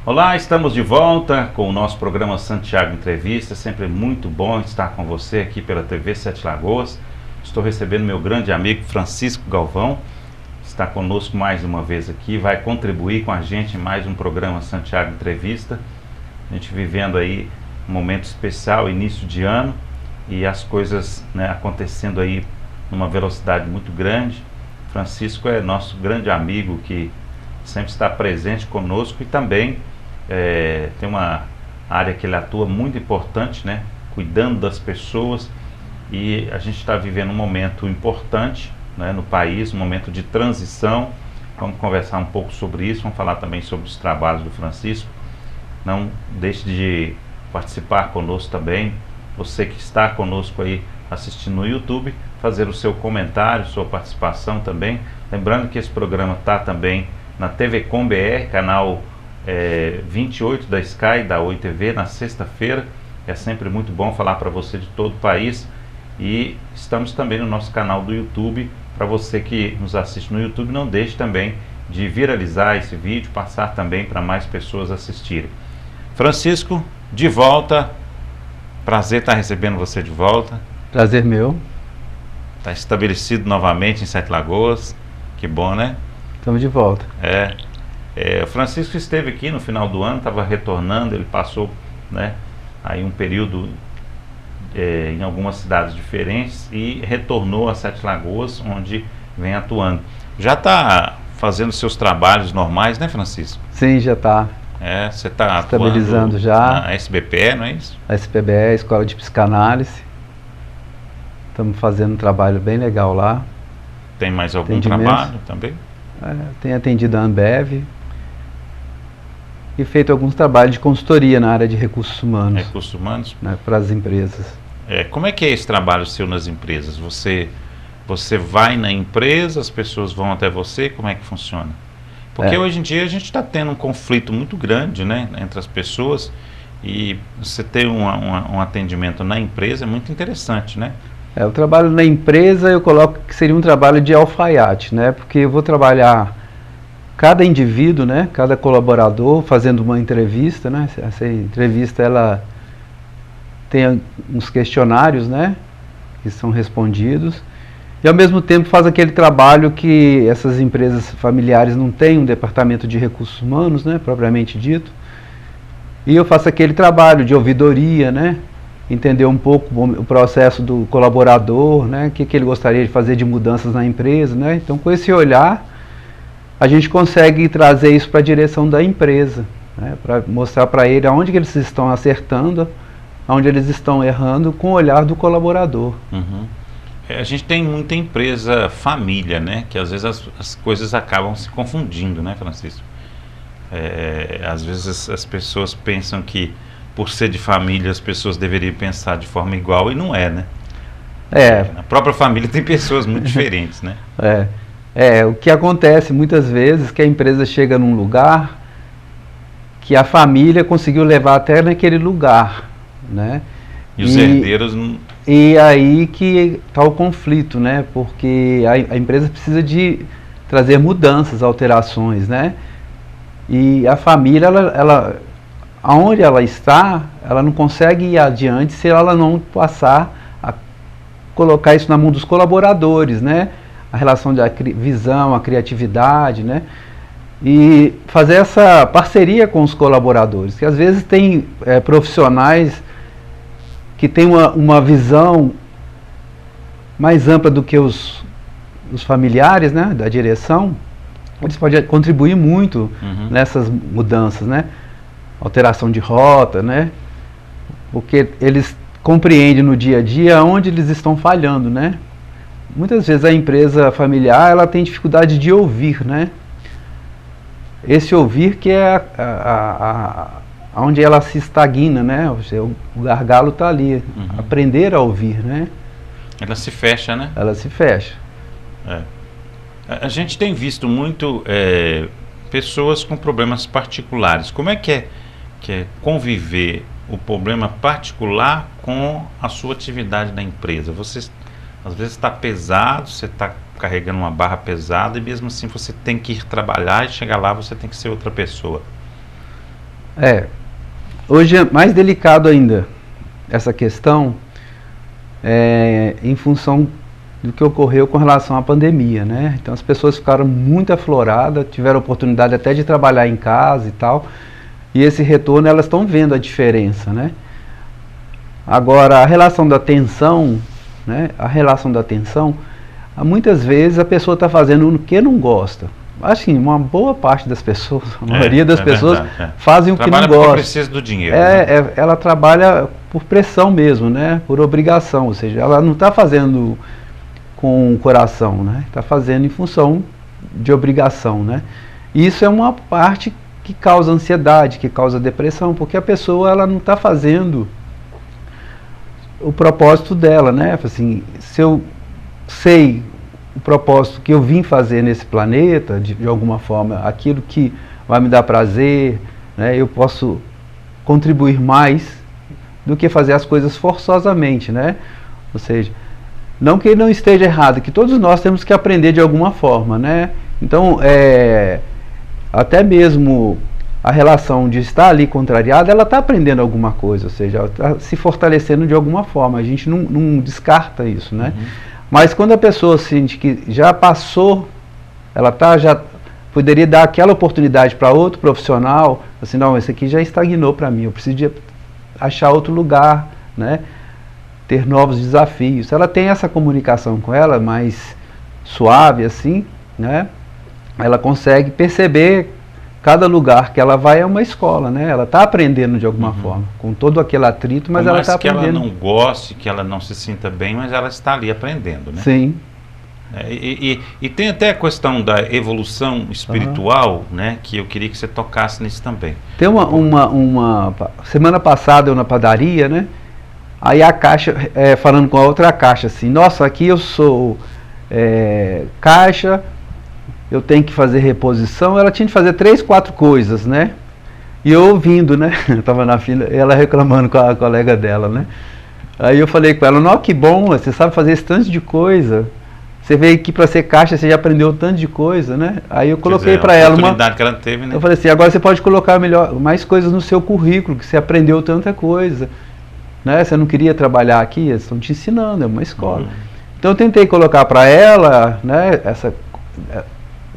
Olá, estamos de volta com o nosso programa Santiago Entrevista. Sempre muito bom estar com você aqui pela TV Sete Lagoas. Estou recebendo meu grande amigo Francisco Galvão, está conosco mais uma vez aqui, vai contribuir com a gente em mais um programa Santiago Entrevista. A gente vivendo aí um momento especial, início de ano, e as coisas, acontecendo aí numa velocidade muito grande. Francisco é nosso grande amigo que sempre está presente conosco e também tem uma área que ele atua muito importante, cuidando das pessoas, e a gente está vivendo um momento importante, no país, um momento de transição. Vamos conversar um pouco sobre isso, vamos falar também sobre os trabalhos do Francisco. Não deixe de participar conosco também, você que está conosco aí assistindo no YouTube, fazer o seu comentário, sua participação também. Lembrando que esse programa está também na TV Com BR, canal 28 da Sky, da Oi TV, na sexta-feira. É sempre muito bom falar para você de todo o país. E estamos também no nosso canal do YouTube. Para você que nos assiste no YouTube, não deixe também de viralizar esse vídeo, passar também para mais pessoas assistirem. Francisco, de volta. Prazer estar recebendo você de volta. Prazer meu. Está estabelecido novamente em Sete Lagoas. Que bom, né? Estamos de volta. O Francisco esteve aqui no final do ano, estava retornando, ele passou aí um período em algumas cidades diferentes e retornou a Sete Lagoas, onde vem atuando. Já está fazendo seus trabalhos normais, né, Francisco? Sim, já está. Você está estabilizando já na SBPE, não é isso? A SPBE, Escola de Psicanálise. Estamos fazendo um trabalho bem legal lá. Tem mais algum trabalho também? Tem atendido a Ambev e feito alguns trabalhos de consultoria na área de recursos humanos. Recursos humanos? Para as empresas. Como é que é esse trabalho seu nas empresas? Você vai na empresa, as pessoas vão até você, como é que funciona? Porque hoje em dia a gente está tendo um conflito muito grande, entre as pessoas, e você ter um atendimento na empresa é muito interessante, né? O trabalho na empresa eu coloco que seria um trabalho de alfaiate, porque eu vou trabalhar cada indivíduo, cada colaborador fazendo uma entrevista, Essa entrevista ela tem uns questionários, que são respondidos, e ao mesmo tempo faz aquele trabalho que essas empresas familiares não têm um departamento de recursos humanos, propriamente dito, e eu faço aquele trabalho de ouvidoria, entender um pouco o processo do colaborador, o que ele gostaria de fazer de mudanças na empresa, Então, com esse olhar, a gente consegue trazer isso para a direção da empresa, para mostrar para ele aonde que eles estão acertando, aonde eles estão errando, com o olhar do colaborador. Uhum. A gente tem muita empresa família, que às vezes as coisas acabam se confundindo, Francisco? Às vezes as pessoas pensam que por ser de família as pessoas deveriam pensar de forma igual, e não é, Na própria família tem pessoas muito diferentes, o que acontece muitas vezes é que a empresa chega num lugar que a família conseguiu levar até naquele lugar, E os herdeiros não... E aí que está o conflito, Porque a empresa precisa de trazer mudanças, alterações, E a família, ela aonde ela está, ela não consegue ir adiante se ela não passar a colocar isso na mão dos colaboradores, A relação de visão, a criatividade, E fazer essa parceria com os colaboradores, que às vezes tem profissionais que têm uma visão mais ampla do que os familiares, da direção. Eles podem contribuir muito nessas mudanças, alteração de rota, porque eles compreendem no dia a dia onde eles estão falhando, Muitas vezes a empresa familiar ela tem dificuldade de ouvir, Esse ouvir que é onde ela se estagna, O gargalo está ali, aprender a ouvir, Ela se fecha, Ela se fecha. A gente tem visto muito pessoas com problemas particulares. Como é que é conviver o problema particular com a sua atividade na empresa? Você às vezes está pesado, você está carregando uma barra pesada e mesmo assim você tem que ir trabalhar e chegar lá você tem que ser outra pessoa. Hoje é mais delicado ainda essa questão, em função do que ocorreu com relação à pandemia, né? Então as pessoas ficaram muito afloradas, tiveram oportunidade até de trabalhar em casa e tal, e esse retorno elas estão vendo a diferença, né? Agora, a relação da atenção, né? Muitas vezes a pessoa está fazendo o que não gosta. Assim, uma boa parte das pessoas, a maioria das pessoas fazem o que não gosta. Trabalha porque precisa do dinheiro. Ela trabalha por pressão mesmo, né? Por obrigação, ou seja, ela não está fazendo com o coração, né? Está fazendo em função de obrigação, né? E isso é uma parte que causa ansiedade, que causa depressão, porque a pessoa ela não está fazendo o propósito dela, né? Assim, se eu sei o propósito que eu vim fazer nesse planeta, de alguma forma, aquilo que vai me dar prazer, né? Eu posso contribuir mais do que fazer as coisas forçosamente, né? Ou seja, não que ele não esteja errado, que todos nós temos que aprender de alguma forma, né? Então, até mesmo a relação de estar ali contrariada, ela está aprendendo alguma coisa, ou seja, ela está se fortalecendo de alguma forma, a gente não descarta isso, né? Mas quando a pessoa sente que já passou, ela já poderia dar aquela oportunidade para outro profissional, assim, não, esse aqui já estagnou para mim, eu preciso de achar outro lugar, né? Ter novos desafios. Ela tem essa comunicação com ela mais suave, assim, né? Ela consegue perceber cada lugar que ela vai é uma escola, né? Ela está aprendendo de alguma forma, com todo aquele atrito, mas ela está aprendendo. Que ela não goste, que ela não se sinta bem, mas ela está ali aprendendo, né? Sim. E tem até a questão da evolução espiritual, né? Que eu queria que você tocasse nisso também. Tem uma semana passada eu na padaria, né? Aí a caixa, falando com a outra caixa, assim, nossa, aqui eu sou caixa, eu tenho que fazer reposição. Ela tinha de fazer 3, 4 coisas, né? E eu ouvindo, né? Eu estava na fila, ela reclamando com a colega dela, né? Aí eu falei com ela, não, que bom, você sabe fazer esse tanto de coisa. Você veio aqui para ser caixa, você já aprendeu tanto de coisa, né? Aí eu coloquei para ela uma oportunidade que ela teve, né? Eu falei assim, agora você pode colocar mais coisas no seu currículo, que você aprendeu tanta coisa, né? Você não queria trabalhar aqui, eles estão te ensinando, é uma escola. Então eu tentei colocar para ela, né,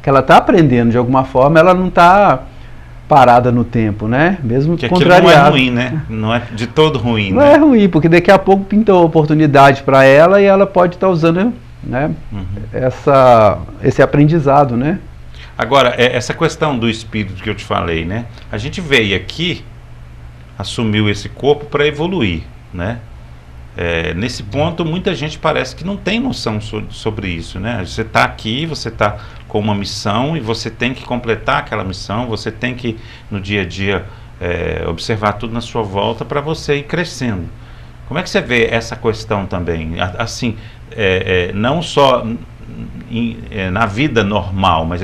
que ela está aprendendo de alguma forma, ela não está parada no tempo, né? Mesmo que contrariado. Aquilo não é ruim, né? Não é de todo ruim, não, né? É ruim, porque daqui a pouco pintou a oportunidade para ela e ela pode estar usando, né, esse aprendizado, né? Agora, essa questão do espírito que eu te falei, né? A gente veio aqui, assumiu esse corpo para evoluir, né? Nesse ponto, muita gente parece que não tem noção sobre isso, né? Você está aqui, você está com uma missão e você tem que completar aquela missão, você tem que, no dia a dia, observar tudo na sua volta para você ir crescendo. Como é que você vê essa questão também? Assim, não só na vida normal, mas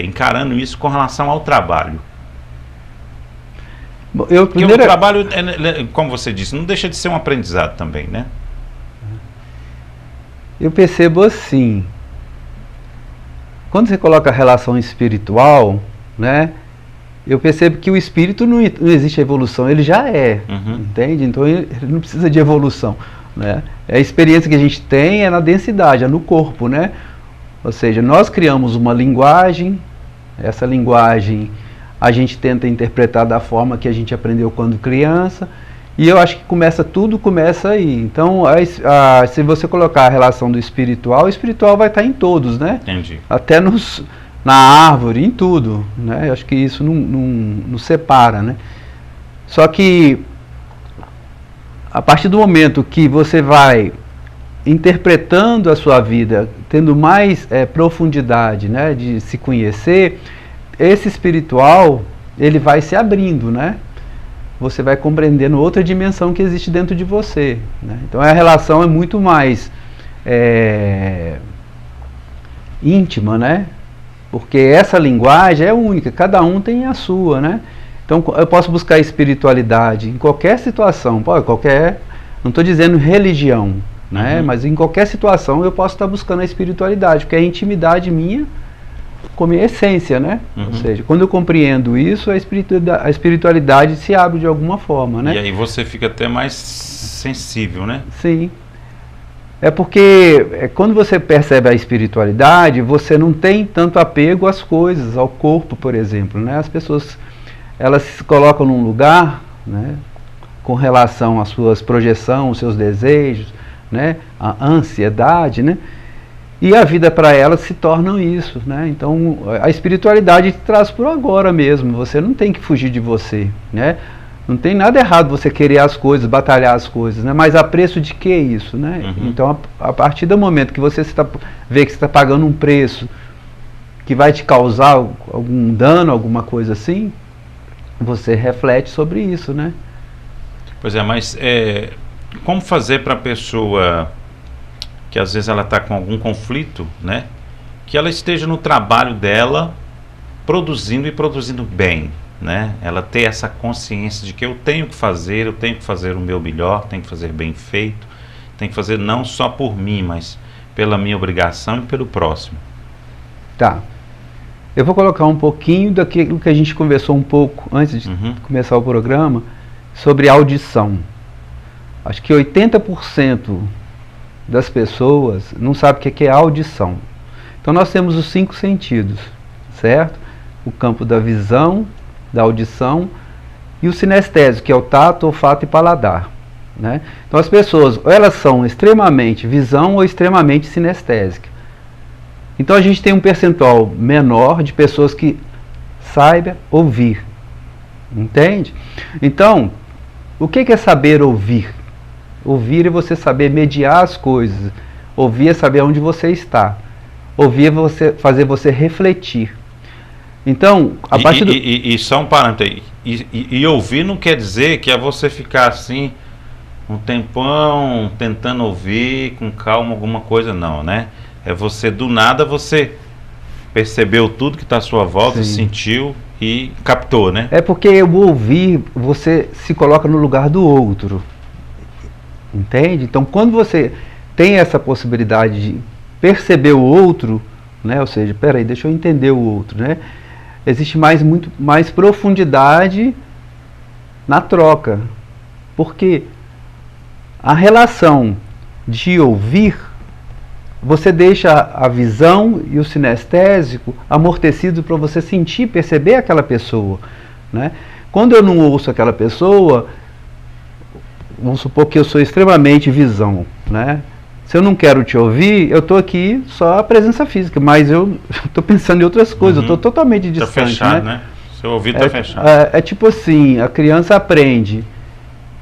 encarando isso com relação ao trabalho. Porque o trabalho, como você disse, não deixa de ser um aprendizado também, né? Eu percebo assim, quando você coloca a relação espiritual, né? Eu percebo que o espírito não existe evolução, ele já é, entende? Então ele não precisa de evolução, né? A experiência que a gente tem é na densidade, é no corpo, né? Ou seja, nós criamos uma linguagem, essa linguagem a gente tenta interpretar da forma que a gente aprendeu quando criança, e eu acho que tudo começa aí. Então, se você colocar a relação do espiritual, o espiritual vai estar em todos, né? Entendi. Até na árvore, em tudo, né? Eu acho que isso não separa, né? Só que, a partir do momento que você vai interpretando a sua vida, tendo mais profundidade, né, de se conhecer, esse espiritual, ele vai se abrindo, né? Você vai compreendendo outra dimensão que existe dentro de você, né? Então a relação é muito mais íntima, né? Porque essa linguagem é única, cada um tem a sua, né? Então eu posso buscar espiritualidade em qualquer situação, não estou dizendo religião, né? Mas em qualquer situação eu posso estar buscando a espiritualidade, porque é a intimidade minha como essência, né? Uhum. Ou seja, quando eu compreendo isso, a espiritualidade se abre de alguma forma, né? E aí você fica até mais sensível, né? Sim. É porque quando você percebe a espiritualidade, você não tem tanto apego às coisas, ao corpo, por exemplo, né? As pessoas, elas se colocam num lugar, né, com relação às suas projeções, os seus desejos, né, a ansiedade, né? E a vida para elas se torna isso, né? Então a espiritualidade te traz por agora mesmo. Você não tem que fugir de você, né? Não tem nada errado você querer as coisas, batalhar as coisas, né? Mas a preço de que isso, né? Uhum. Então a partir do momento que você vê que você está pagando um preço que vai te causar algum dano, alguma coisa assim, você reflete sobre isso, né? Pois é, mas como fazer para a pessoa que às vezes ela está com algum conflito, né? Que ela esteja no trabalho dela produzindo e produzindo bem, né? Ela ter essa consciência de que eu tenho que fazer o meu melhor, tenho que fazer bem feito, tenho que fazer não só por mim, mas pela minha obrigação e pelo próximo. Tá. Eu vou colocar um pouquinho daquilo que a gente conversou um pouco antes de começar o programa sobre audição. Acho que 80% das pessoas não sabem o que é audição. Então nós temos os 5 sentidos, certo? O campo da visão, da audição e o sinestésico, que é o tato, olfato e paladar, né? Então as pessoas, ou elas são extremamente visão ou extremamente sinestésica. Então a gente tem um percentual menor de pessoas que saibam ouvir, entende? Então, o que é saber ouvir? Ouvir é você saber mediar as coisas. Ouvir é saber onde você está. Ouvir é fazer você refletir. Então, a partir do... E só um parâmetro aí. E ouvir não quer dizer que é você ficar assim um tempão tentando ouvir com calma alguma coisa, não, né? É você, do nada, você percebeu tudo que está à sua volta, Sim. sentiu e captou, né? É porque o ouvir, você se coloca no lugar do outro. Entende? Então, quando você tem essa possibilidade de perceber o outro, né? Ou seja, peraí, deixa eu entender o outro, né? Existe muito mais profundidade na troca. Porque a relação de ouvir, você deixa a visão e o sinestésico amortecido para você sentir, perceber aquela pessoa, né? Quando eu não ouço aquela pessoa, vamos supor que eu sou extremamente visão, né? Se eu não quero te ouvir, eu estou aqui só a presença física, mas eu estou pensando em outras coisas, eu estou totalmente distante. Está fechado, né? Seu ouvido está fechado. É tipo assim, a criança aprende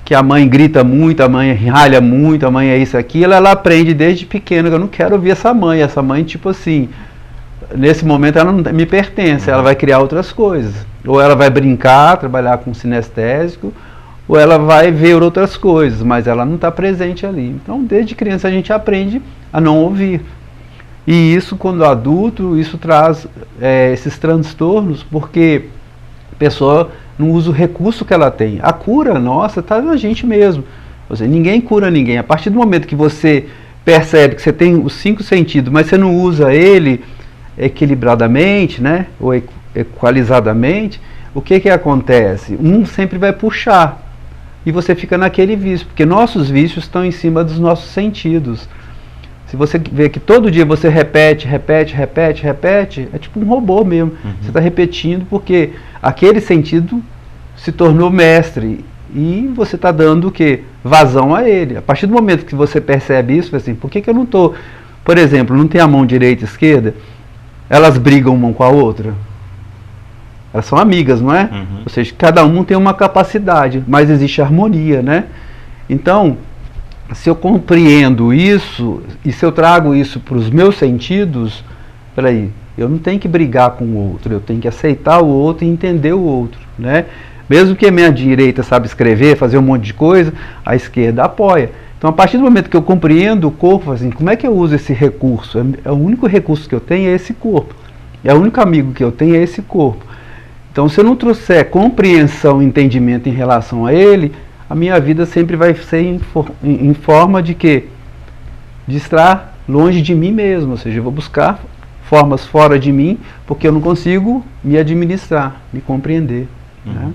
que a mãe grita muito, a mãe ralha muito, a mãe é isso, aquilo, ela aprende desde pequena, eu não quero ouvir essa mãe tipo assim, nesse momento ela não me pertence, ela vai criar outras coisas, ou ela vai brincar, trabalhar com sinestésico, ou ela vai ver outras coisas, mas ela não está presente ali. Então, desde criança a gente aprende a não ouvir. E isso, quando adulto, isso traz esses transtornos, porque a pessoa não usa o recurso que ela tem. A cura nossa está na gente mesmo. Ou seja, ninguém cura ninguém. A partir do momento que você percebe que você tem os 5 sentidos, mas você não usa ele equilibradamente, né, ou equalizadamente, o que acontece? Um sempre vai puxar. E você fica naquele vício, porque nossos vícios estão em cima dos nossos sentidos. Se você vê que todo dia você repete, é tipo um robô mesmo. Você está repetindo porque aquele sentido se tornou mestre e você está dando o quê? Vazão a ele. A partir do momento que você percebe isso, assim, por que eu não estou... Por exemplo, não tem a mão direita e esquerda? Elas brigam uma com a outra? Elas são amigas, não é? Ou seja, cada um tem uma capacidade, mas existe harmonia, né? Então, se eu compreendo isso, e se eu trago isso para os meus sentidos, peraí, eu não tenho que brigar com o outro, eu tenho que aceitar o outro e entender o outro, né? Mesmo que a minha direita sabe escrever, fazer um monte de coisa, a esquerda apoia. Então, a partir do momento que eu compreendo o corpo, assim, como é que eu uso esse recurso? O único recurso que eu tenho é esse corpo. É o único amigo que eu tenho é esse corpo. Então, se eu não trouxer compreensão e entendimento em relação a ele, a minha vida sempre vai ser em forma de quê? De estar longe de mim mesmo, ou seja, eu vou buscar formas fora de mim, porque eu não consigo me administrar, me compreender. Né?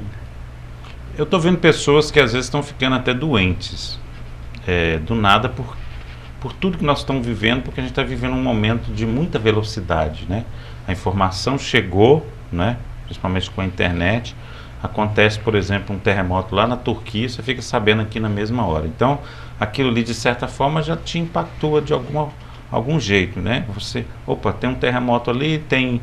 Eu estou vendo pessoas que às vezes estão ficando até doentes, do nada, por tudo que nós estamos vivendo, porque a gente está vivendo um momento de muita velocidade, né? A informação chegou, né? Principalmente com a internet. Acontece, por exemplo, um terremoto lá na Turquia, você fica sabendo aqui na mesma hora. Então, aquilo ali, de certa forma, já te impactou de algum jeito, né? Você, opa, tem um terremoto ali, tem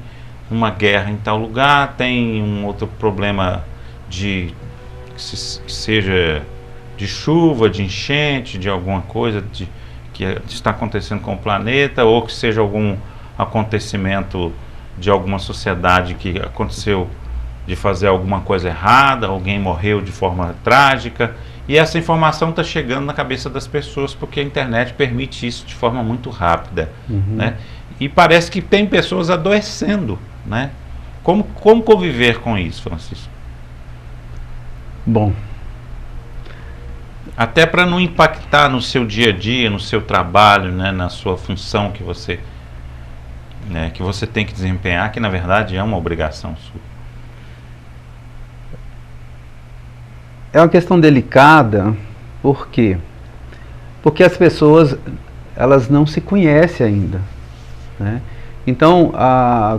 uma guerra em tal lugar, tem um outro problema que seja de chuva, de enchente, de alguma coisa que está acontecendo com o planeta, ou que seja algum acontecimento de alguma sociedade que aconteceu de fazer alguma coisa errada, alguém morreu de forma trágica, e essa informação está chegando na cabeça das pessoas porque a internet permite isso de forma muito rápida, né? E parece que tem pessoas adoecendo, né? Como conviver com isso, Francisco? Bom, até para não impactar no seu dia a dia, no seu trabalho, né, na sua função que você tem que desempenhar, que na verdade é uma obrigação sua. é uma questão delicada, por quê? Porque as pessoas, elas não se conhecem ainda, né? Então,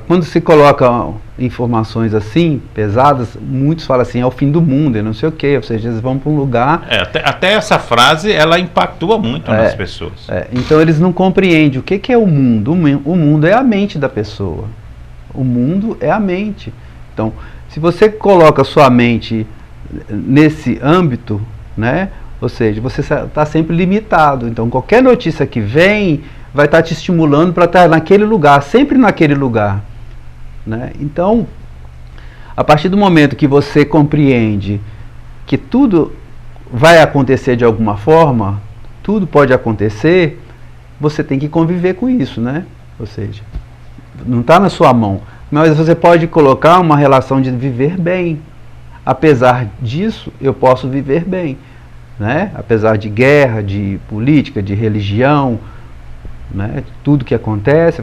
quando se coloca informações assim, pesadas, muitos falam assim, é o fim do mundo, e não sei o quê, ou seja, eles vão para um lugar... Até essa frase, ela impactua muito nas pessoas. Então, eles não compreendem o que é o mundo. O mundo é a mente da pessoa. O mundo é a mente. Então, se você coloca sua mente nesse âmbito, né, ou seja, você está sempre limitado. Então, qualquer notícia que vem vai estar te estimulando para estar naquele lugar, sempre naquele lugar, né? Então, a partir do momento que você compreende que tudo vai acontecer de alguma forma, tudo pode acontecer, você tem que conviver com isso, né? Ou seja, não está na sua mão, mas você pode colocar uma relação de viver bem. Apesar disso, eu posso viver bem, né? Apesar de guerra, de política, de religião, né? Tudo que acontece,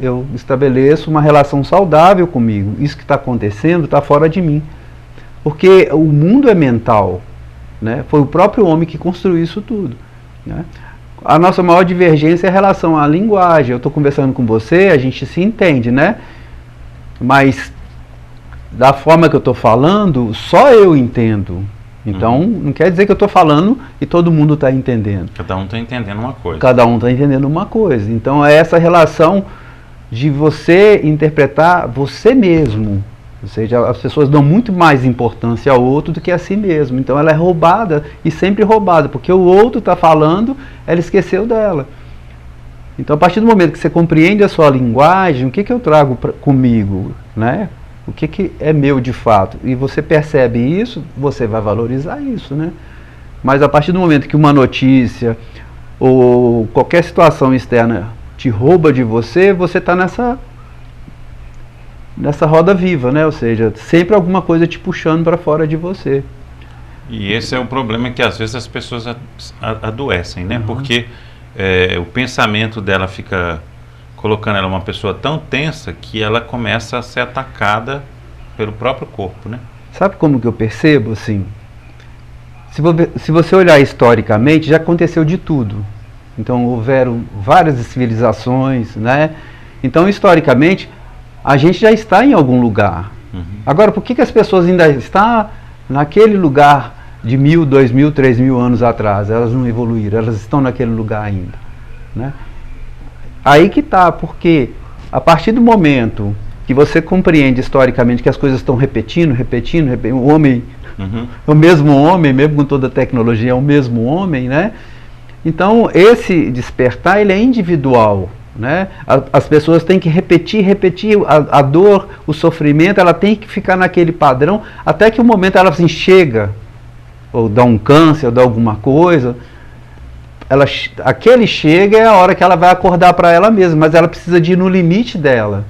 eu estabeleço uma relação saudável comigo. Isso que está acontecendo está fora de mim, porque o mundo é mental, né? Foi o próprio homem que construiu isso tudo, né? A nossa maior divergência é em relação à linguagem. Eu estou conversando com você, a gente se entende, né? Mas da forma que eu estou falando, só eu entendo. Então, não quer dizer que eu estou falando e todo mundo está entendendo. Cada um está entendendo uma coisa. Cada um está entendendo uma coisa. Então, é essa relação de você interpretar você mesmo. Ou seja, as pessoas dão muito mais importância ao outro do que a si mesmo. Então, ela é roubada e sempre roubada, porque o outro está falando, ela esqueceu dela. Então, a partir do momento que você compreende a sua linguagem, o que eu trago comigo, né? O que é meu de fato? E você percebe isso, você vai valorizar isso, né? Mas a partir do momento que uma notícia ou qualquer situação externa te rouba de você, você está nessa roda viva, né? Ou seja, sempre alguma coisa te puxando para fora de você. E esse é o problema, que às vezes as pessoas adoecem, né? Porque o pensamento dela fica colocando ela uma pessoa tão tensa que ela começa a ser atacada pelo próprio corpo, né? Sabe como que eu percebo, assim? Se você olhar historicamente, já aconteceu de tudo. Então, houveram várias civilizações, né? Então, historicamente, a gente já está em algum lugar. Agora, por que as pessoas ainda estão naquele lugar de 1000, 2000, 3000 anos atrás? Elas não evoluíram, elas estão naquele lugar ainda, né? Aí que tá, porque a partir do momento que você compreende historicamente que as coisas estão repetindo, o homem é o mesmo homem, mesmo com toda a tecnologia, é o mesmo homem, né? Então, esse despertar, ele é individual, né? As pessoas têm que repetir a dor, o sofrimento, ela tem que ficar naquele padrão, até que o momento ela assim, chega, ou dá um câncer, ou dá alguma coisa... aquele chega é a hora que ela vai acordar para ela mesma, mas ela precisa de ir no limite dela,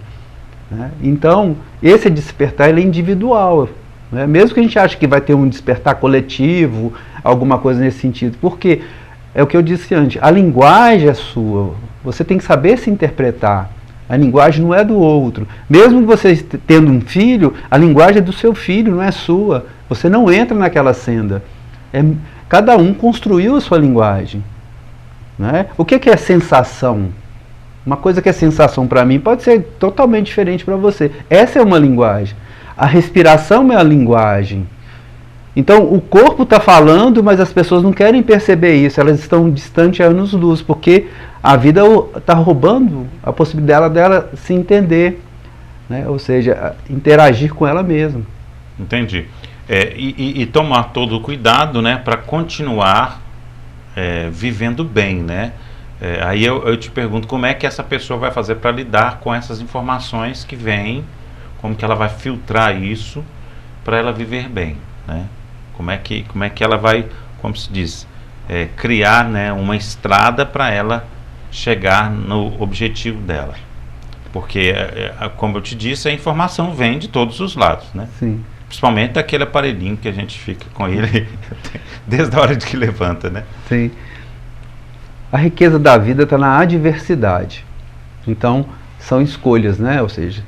né? Então, esse despertar ele é individual, né? Mesmo que a gente ache que vai ter um despertar coletivo, alguma coisa nesse sentido, porque é o que eu disse antes, a linguagem é sua, você tem que saber se interpretar, A linguagem não é do outro. Mesmo você tendo um filho, a linguagem é do seu filho, não é sua. Você não entra naquela senda. Cada um construiu a sua linguagem. Né? O que é sensação? Uma coisa que é sensação para mim pode ser totalmente diferente para você. Essa é uma linguagem. A respiração é a linguagem. Então o corpo está falando, mas as pessoas não querem perceber isso. Elas estão distantes anos-luz, porque a vida está roubando a possibilidade dela se entender, né? Ou seja, interagir com ela mesma. Entendi. E tomar todo o cuidado, né, para continuar vivendo bem, né? Aí eu te pergunto, como é que essa pessoa vai fazer para lidar com essas informações que vêm, como que ela vai filtrar isso para ela viver bem, né? Como é que ela vai, como se diz, criar, né, uma estrada para ela chegar no objetivo dela? Porque, como eu te disse, a informação vem de todos os lados, né? Sim. Principalmente daquele aparelhinho que a gente fica com ele desde a hora de que levanta, né? Sim. A riqueza da vida está na adversidade. Então, são escolhas, né? Ou seja,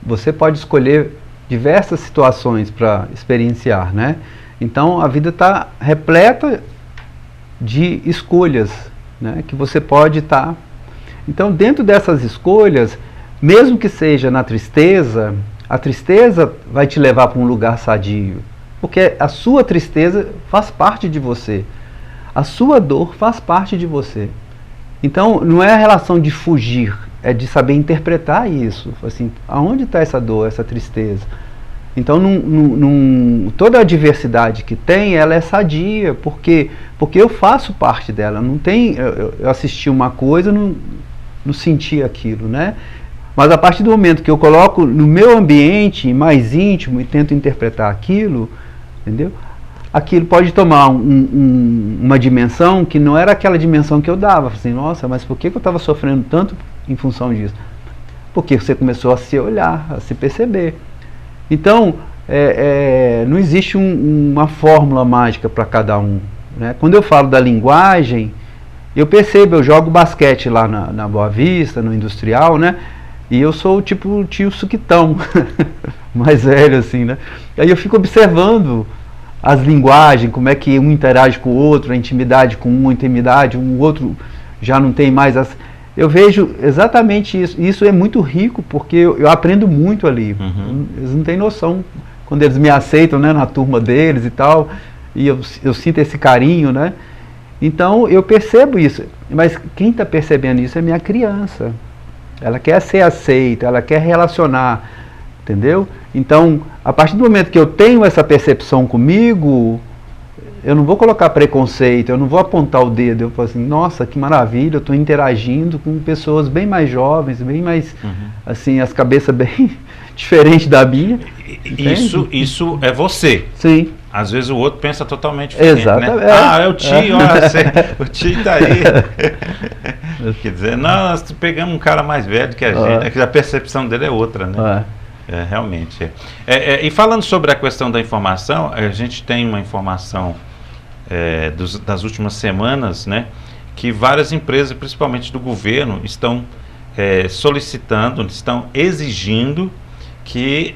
você pode escolher diversas situações para experienciar, né? Então, a vida está repleta de escolhas, né? Que você pode estar. Então, dentro dessas escolhas, mesmo que seja na tristeza, a tristeza vai te levar para um lugar sadio, porque a sua tristeza faz parte de você. A sua dor faz parte de você. Então, não é a relação de fugir, é de saber interpretar isso. Assim, aonde está essa dor, essa tristeza? Então, toda a diversidade que tem, ela é sadia, porque eu faço parte dela. Não tem, eu assisti uma coisa, não senti aquilo, né? Mas a partir do momento que eu coloco no meu ambiente mais íntimo e tento interpretar aquilo, entendeu? Aquilo pode tomar uma dimensão que não era aquela dimensão que eu dava. Assim, nossa, mas por que eu estava sofrendo tanto em função disso? Porque você começou a se olhar, a se perceber. Então, não existe uma fórmula mágica para cada um, né? Quando eu falo da linguagem, eu percebo, eu jogo basquete lá na Boa Vista, no Industrial, né? E eu sou tipo o tio Suquitão, mais velho assim, né? Aí eu fico observando as linguagens, como é que um interage com o outro, a intimidade com um, a intimidade, o outro já não tem mais as... Eu vejo exatamente isso. Isso é muito rico, porque eu aprendo muito ali. Uhum. Eles não têm noção quando eles me aceitam, né, na turma deles e tal, e eu sinto esse carinho, né? Então eu percebo isso. Mas quem está percebendo isso é minha criança. Ela quer ser aceita, ela quer relacionar, entendeu? Então, a partir do momento que eu tenho essa percepção comigo, eu não vou colocar preconceito, eu não vou apontar o dedo, eu falo assim, nossa, que maravilha, eu estou interagindo com pessoas bem mais jovens, bem mais, assim, as cabeças bem diferentes da minha. Isso é você. Sim. Às vezes o outro pensa totalmente diferente, exatamente, né? É o tio, o tio tá aí. Quer dizer, nós pegamos um cara mais velho que a gente, a percepção dele é outra, né? Realmente. E falando sobre a questão da informação, a gente tem uma informação das últimas semanas, né, que várias empresas, principalmente do governo, estão solicitando, estão exigindo que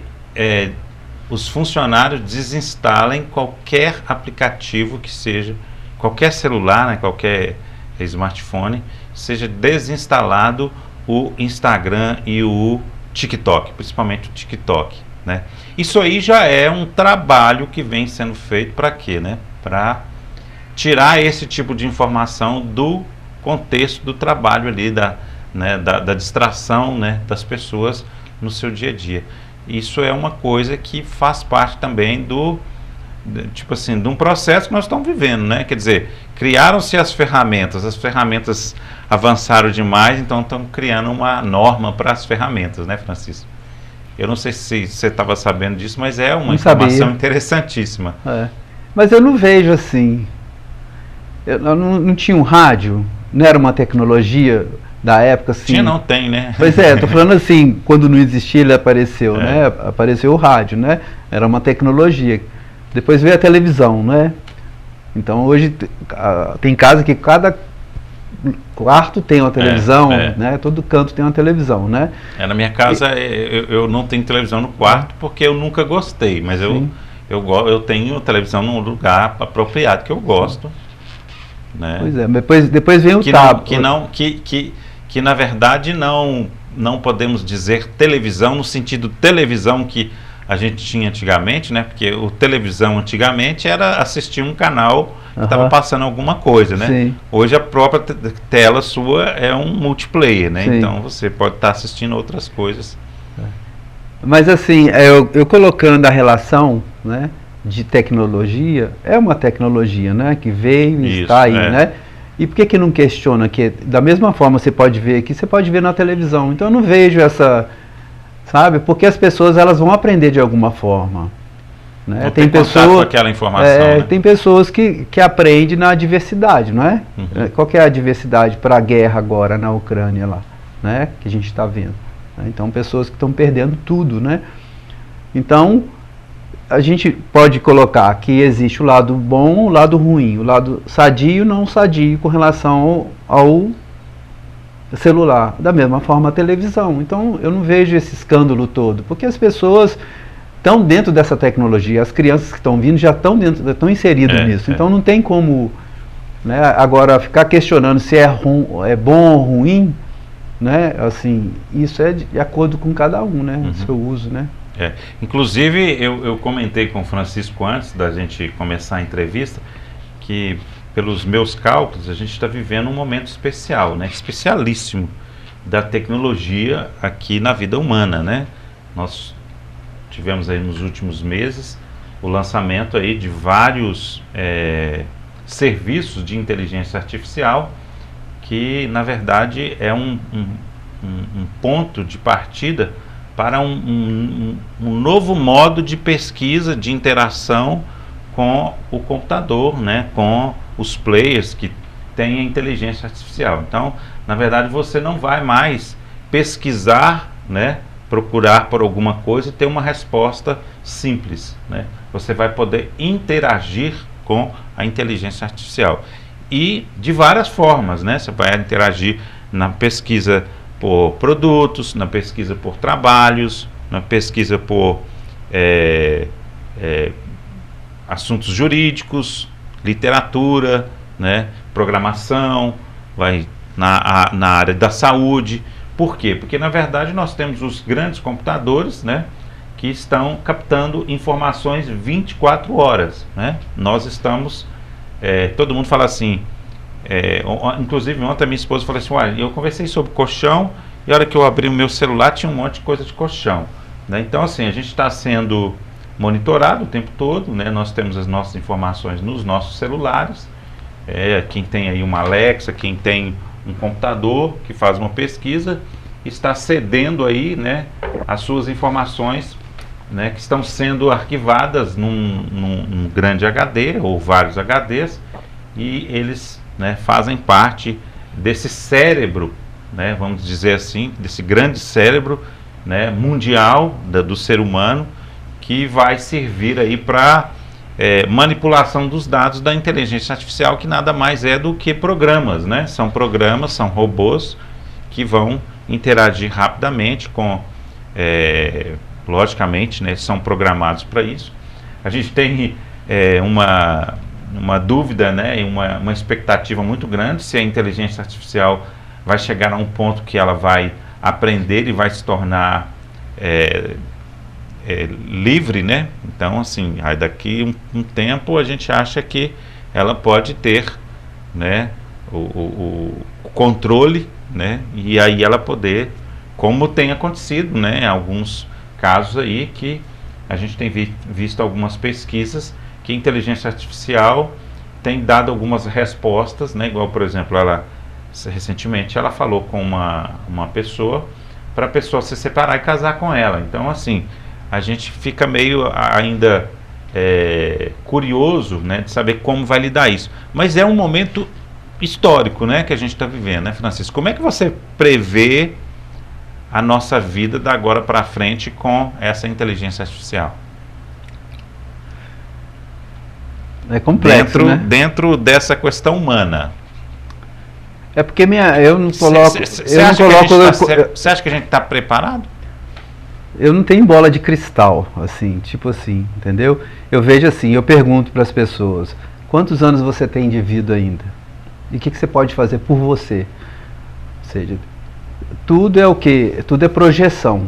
os funcionários desinstalem qualquer aplicativo que seja, qualquer celular, né, qualquer smartphone, seja desinstalado o Instagram e o TikTok, principalmente o TikTok, né? Isso aí já é um trabalho que vem sendo feito para quê, né? Para tirar esse tipo de informação do contexto do trabalho ali, da distração, né, das pessoas no seu dia a dia. Isso é uma coisa que faz parte também tipo assim, de um processo que nós estamos vivendo, né? Quer dizer, criaram-se as ferramentas avançaram demais, então estão criando uma norma para as ferramentas, né, Francisco? Eu não sei se você estava sabendo disso, mas é uma informação interessantíssima. Mas eu não vejo assim. Não tinha um rádio, não era uma tecnologia da época assim. Tinha, não tem, né? Pois estou falando assim, quando não existia ele apareceu, né? Apareceu o rádio, né? Era uma tecnologia. Depois veio a televisão, né? Então hoje tem casa que cada quarto tem uma televisão, né? Todo canto tem uma televisão, né? Na minha casa eu não tenho televisão no quarto porque eu nunca gostei, mas eu tenho televisão num lugar apropriado que eu gosto. Né? Pois é, depois vem o tablet. Que na verdade não podemos dizer televisão no sentido televisão que a gente tinha antigamente, né? Porque o televisão antigamente era assistir um canal que estava passando alguma coisa, né? Sim. Hoje a própria tela sua é um multiplayer, né? Sim. Então você pode estar assistindo outras coisas. Mas assim, eu colocando a relação, né, de tecnologia, é uma tecnologia, né, que veio e está aí, né? E por que não questiona que da mesma forma você pode ver aqui, você pode ver na televisão? Então eu não vejo essa, sabe? Porque as pessoas elas vão aprender de alguma forma, né? Tem pessoas com aquela informação, né? Tem pessoas que aprendem na diversidade, não é? Qual que é a diversidade para a guerra agora na Ucrânia lá, né? Que a gente está vendo. Então pessoas que estão perdendo tudo, né? Então a gente pode colocar que existe o lado bom, o lado ruim, o lado sadio e não sadio com relação ao celular. Da mesma forma a televisão. Então eu não vejo esse escândalo todo, porque as pessoas estão dentro dessa tecnologia, as crianças que estão vindo já estão inseridas nisso. Então não tem como, né, agora ficar questionando se é bom ou ruim, né? Assim, isso é de acordo com cada um, né? O seu uso, né? Inclusive eu comentei com o Francisco antes da gente começar a entrevista que pelos meus cálculos a gente está vivendo um momento especial, né? Especialíssimo da tecnologia aqui na vida humana, né? Nós tivemos aí nos últimos meses o lançamento aí de vários serviços de inteligência artificial que na verdade é um ponto de partida para um novo modo de pesquisa, de interação com o computador, né, com os players que têm a inteligência artificial. Então, na verdade, você não vai mais pesquisar, né, procurar por alguma coisa e ter uma resposta simples, né? Você vai poder interagir com a inteligência artificial. E de várias formas, né? Você vai interagir na pesquisa por produtos, na pesquisa por trabalhos, na pesquisa por assuntos jurídicos, literatura, né, programação, vai na área da saúde. Por quê? Porque na verdade nós temos os grandes computadores, né, que estão captando informações 24 horas. Né? Nós estamos, todo mundo fala assim, inclusive ontem a minha esposa falou assim, olha, eu conversei sobre colchão e a hora que eu abri o meu celular tinha um monte de coisa de colchão. Né? Então assim, a gente está sendo monitorado o tempo todo, né? Nós temos as nossas informações nos nossos celulares, quem tem aí uma Alexa, quem tem um computador que faz uma pesquisa, está cedendo aí, né, as suas informações, né, que estão sendo arquivadas num grande HD ou vários HDs, e eles, né, fazem parte desse cérebro, né, vamos dizer assim, desse grande cérebro, né, mundial do ser humano, que vai servir aí para manipulação dos dados da inteligência artificial, que nada mais é do que programas, né? São programas, são robôs que vão interagir rapidamente com, logicamente, né, são programados para isso. A gente tem uma dúvida, né, e uma expectativa muito grande se a inteligência artificial vai chegar a um ponto que ela vai aprender e vai se tornar livre, né? Então, assim, aí daqui um tempo a gente acha que ela pode ter, né, o controle, né, e aí ela poder, como tem acontecido, né, em alguns casos aí que a gente tem visto algumas pesquisas que a inteligência artificial tem dado algumas respostas, né, igual, por exemplo, recentemente ela falou com uma pessoa para a pessoa se separar e casar com ela. Então, assim, a gente fica meio ainda curioso, né, de saber como vai lidar isso. Mas é um momento histórico, né, que a gente está vivendo, né, Francisco? Como é que você prevê a nossa vida da agora para frente com essa inteligência artificial? É complexo, dentro dessa questão humana. É porque eu não coloco... Você acha que a gente está preparado? Eu não tenho bola de cristal, assim, tipo assim, entendeu? Eu vejo assim, eu pergunto para as pessoas, quantos anos você tem de vida ainda? E o que você pode fazer por você? Ou seja, tudo é o quê? Tudo é projeção,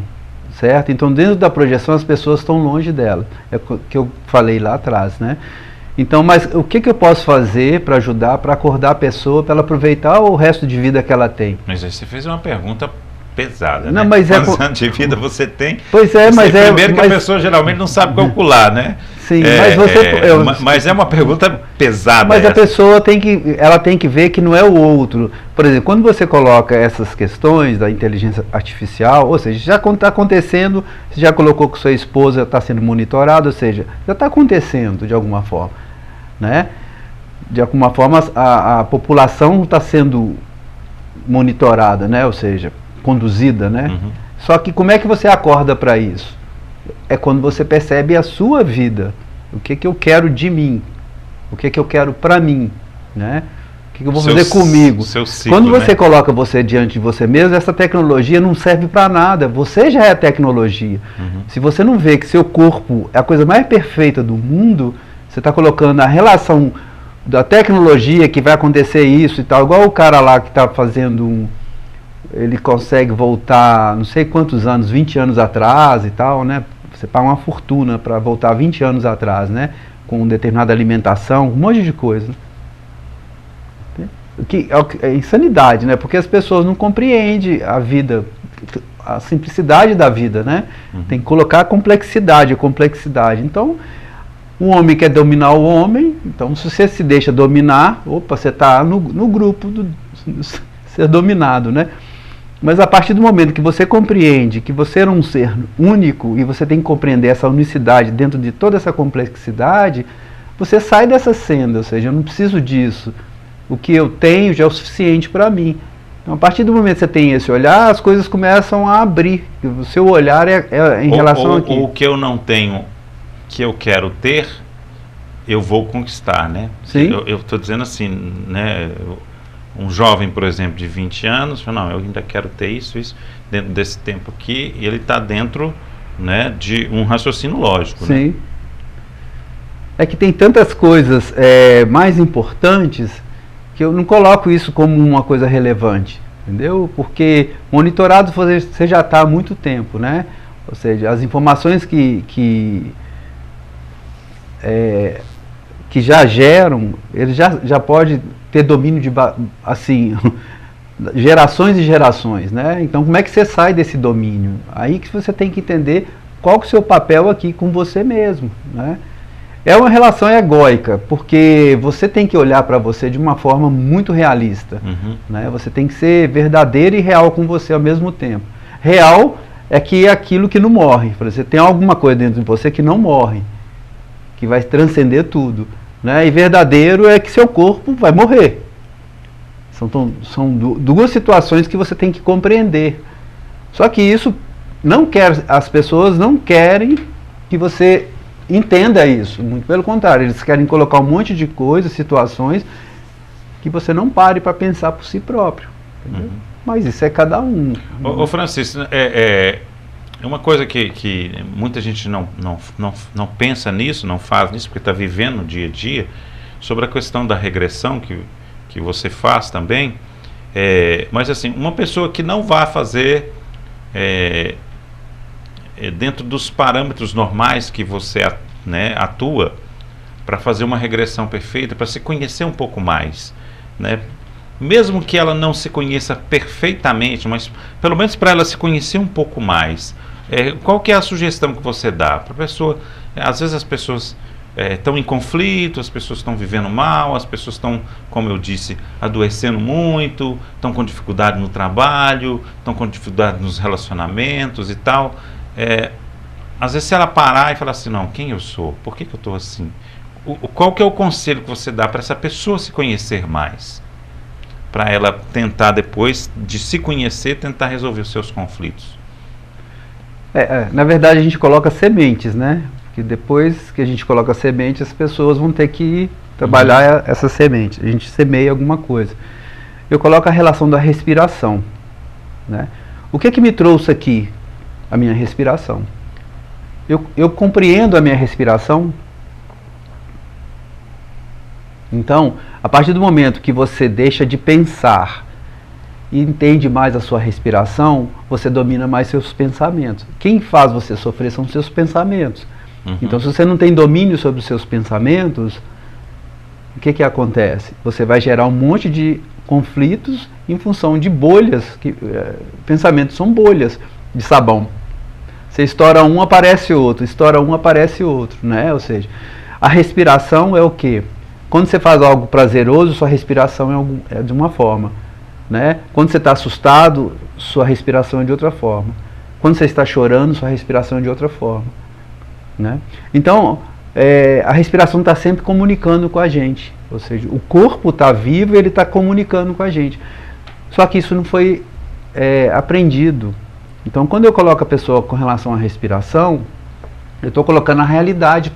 certo? Então, dentro da projeção, as pessoas estão longe dela. É o que eu falei lá atrás, né? Então, mas o que eu posso fazer para ajudar, para acordar a pessoa, para ela aproveitar o resto de vida que ela tem? Mas aí você fez uma pergunta pesada, não, né? Mas quantos anos de vida você tem? Pois é, mas primeiro que a pessoa geralmente não sabe calcular, né? Sim, mas é uma pergunta pesada. Mas a pessoa tem que ver que não é o outro. Por exemplo, quando você coloca essas questões da inteligência artificial, ou seja, já está acontecendo, você já colocou que sua esposa está sendo monitorada, ou seja, já está acontecendo de alguma forma, né? De alguma forma a população está sendo monitorada, né? Ou seja, conduzida, né? Uhum. Só que como é que você acorda para isso? É quando você percebe a sua vida, o que eu quero de mim, o que eu quero para mim, né? O que eu vou fazer comigo. Ciclo, quando você coloca você diante de você mesmo, essa tecnologia não serve para nada, você já é a tecnologia. Uhum. Se você não vê que seu corpo é a coisa mais perfeita do mundo, você está colocando a relação da tecnologia que vai acontecer isso e tal, igual o cara lá que está fazendo ele consegue voltar não sei quantos anos, 20 anos atrás e tal, né? Você paga uma fortuna para voltar 20 anos atrás, né? Com determinada alimentação, um monte de coisa. É insanidade, né? Porque as pessoas não compreendem a vida, a simplicidade da vida, né? Uhum. Tem que colocar a complexidade. Então, o homem quer dominar o homem, então se você se deixa dominar, opa, você está no grupo do ser dominado, né? Mas a partir do momento que você compreende que você é um ser único e você tem que compreender essa unicidade dentro de toda essa complexidade, você sai dessa senda, ou seja, eu não preciso disso. O que eu tenho já é o suficiente para mim. Então, a partir do momento que você tem esse olhar, as coisas começam a abrir. O seu olhar é em relação aqui. O que eu não tenho, que eu quero ter, eu vou conquistar, né? Sim. Eu estou dizendo assim, né? Um jovem, por exemplo, de 20 anos, fala, não, eu ainda quero ter isso, dentro desse tempo aqui, e ele está dentro, né, de um raciocínio lógico. Sim. Né? É que tem tantas coisas mais importantes que eu não coloco isso como uma coisa relevante, entendeu? Porque monitorado você já está há muito tempo, né? Ou seja, as informações que já geram, ele já pode ter domínio de, assim, gerações e gerações, né? Então, como é que você sai desse domínio? Aí que você tem que entender qual que é o seu papel aqui com você mesmo, né? É uma relação egóica, porque você tem que olhar para você de uma forma muito realista, né? Você tem que ser verdadeiro e real com você ao mesmo tempo. Real é que é aquilo que não morre. Você tem alguma coisa dentro de você que não morre, que vai transcender tudo. Né? E verdadeiro é que seu corpo vai morrer. São duas situações que você tem que compreender. Só que isso as pessoas não querem que você entenda isso. Muito pelo contrário, eles querem colocar um monte de coisas, situações que você não pare para pensar por si próprio. Entendeu? Mas isso é cada um. Ô Francisco, é uma coisa que muita gente não pensa nisso, não faz nisso, porque está vivendo no dia a dia, sobre a questão da regressão que você faz também. Mas assim, uma pessoa que não vai fazer dentro dos parâmetros normais que você, né, atua, para fazer uma regressão perfeita, para se conhecer um pouco mais, né? Mesmo que ela não se conheça perfeitamente, mas pelo menos para ela se conhecer um pouco mais. Qual que é a sugestão que você dá para a pessoa? Às vezes as pessoas estão em conflito, as pessoas estão vivendo mal, as pessoas estão, como eu disse, adoecendo muito, estão com dificuldade no trabalho, estão com dificuldade nos relacionamentos e tal. Às vezes se ela parar e falar assim, não, quem eu sou? Por que eu estou assim? Qual que é o conselho que você dá para essa pessoa se conhecer mais? Para ela tentar, depois de se conhecer, tentar resolver os seus conflitos. Na verdade, a gente coloca sementes, né? Porque depois que a gente coloca semente, as pessoas vão ter que trabalhar essa semente. A gente semeia alguma coisa. eu coloco a relação da respiração, né? O que me trouxe aqui? A minha respiração. Eu compreendo a minha respiração. Então, a partir do momento que você deixa de pensar e entende mais a sua respiração, você domina mais seus pensamentos. Quem faz você sofrer são seus pensamentos. Então, se você não tem domínio sobre os seus pensamentos, o que acontece? Você vai gerar um monte de conflitos em função de bolhas. Pensamentos são bolhas de sabão. Você estoura um, aparece outro. Estoura um, aparece outro, né? Ou seja, a respiração é o quê? Quando você faz algo prazeroso, sua respiração é de uma forma, né? Quando você está assustado, sua respiração é de outra forma. Quando você está chorando, sua respiração é de outra forma, né? Então, a respiração está sempre comunicando com a gente. Ou seja, o corpo está vivo e ele está comunicando com a gente. Só que isso não foi aprendido. Então, quando eu coloco a pessoa com relação à respiração, eu estou colocando a realidade.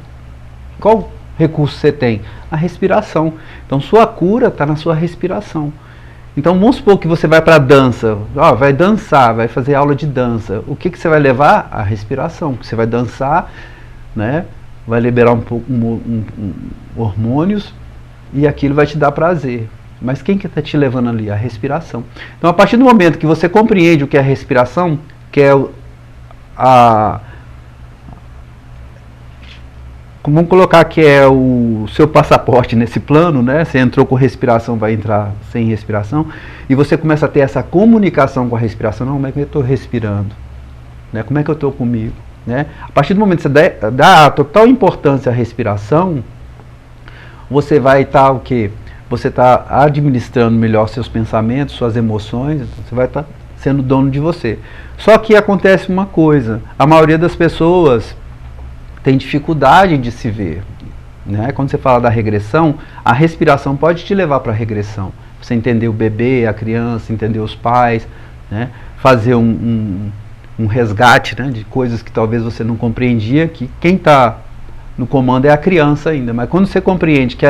Qual recurso você tem? A respiração. Então, sua cura está na sua respiração. Então, vamos supor que você vai para a dança, vai dançar, vai fazer aula de dança. O que você vai levar? A respiração. Você vai dançar, né? Vai liberar hormônios e aquilo vai te dar prazer. Mas quem que está te levando ali? A respiração. Então, a partir do momento que você compreende o que é a respiração, que é vamos colocar que é o seu passaporte nesse plano, né? Você entrou com respiração, vai entrar sem respiração, e você começa a ter essa comunicação com a respiração. Não, como é que eu estou respirando? Né? Como é que eu estou comigo? Né? A partir do momento que você dá total importância à respiração, você vai estar o quê? Você está administrando melhor seus pensamentos, suas emoções, então você vai estar sendo dono de você. Só que acontece uma coisa, a maioria das pessoas tem dificuldade de se ver, né? Quando você fala da regressão, a respiração pode te levar para a regressão. Você entender o bebê, a criança, entender os pais, né? Fazer um resgate, né, de coisas que talvez você não compreendia, que quem está no comando é a criança ainda. Mas quando você compreende que